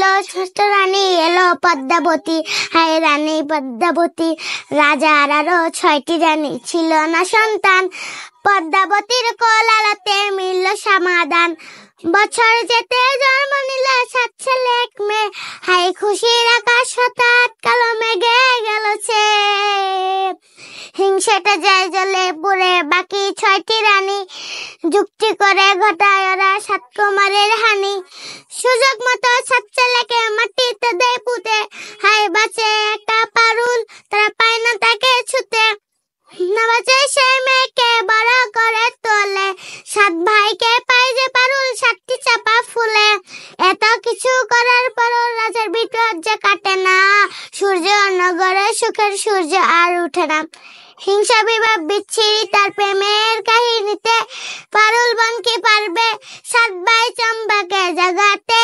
ছিল ষষ্ঠ রানী, এলো পদ্মাবতী। হায় রানী পদ্মাবতী, রাজার আরো 6টি রানী, ছিল না সন্তান। পদ্মাবতীর কোলালতে মিলল সমাধান। বছর যেতে জন্ম নিল 7 ছেলে 1 মেয়ে। হায় খুশির আকাশ হঠাৎ কালো মেঘে গেল ছেয়ে। হিংসেটা যায় জ্বলে পুড়ে বাকি 6টি রানী, যুক্তি করে ঘটায় ওরা 7 কুমারের হানি। সুযোগ মতো 7 ছেলেকে মাটিতে দেয় পুঁতে। হায় বাঁচে একা পারুল, তারা পায় না তাকে ছুতে। না বাঁচে সেই মেয়েকে বড় করে তোলে, 7 ভাইকে পায় যে পারুল 7টি চাপা ফুলে। এত কিছু করার পরও রাজার বিপদ যে কাটে না, সূর্য নগরে সুখের সূর্য আর উঠে না। হিংসা বিভাব বিচ্ছিরি তার প্রেমের কাহিনীতে, পারুল বোন কি পারবে 7 ভাই চম্পাকে জাগাতে।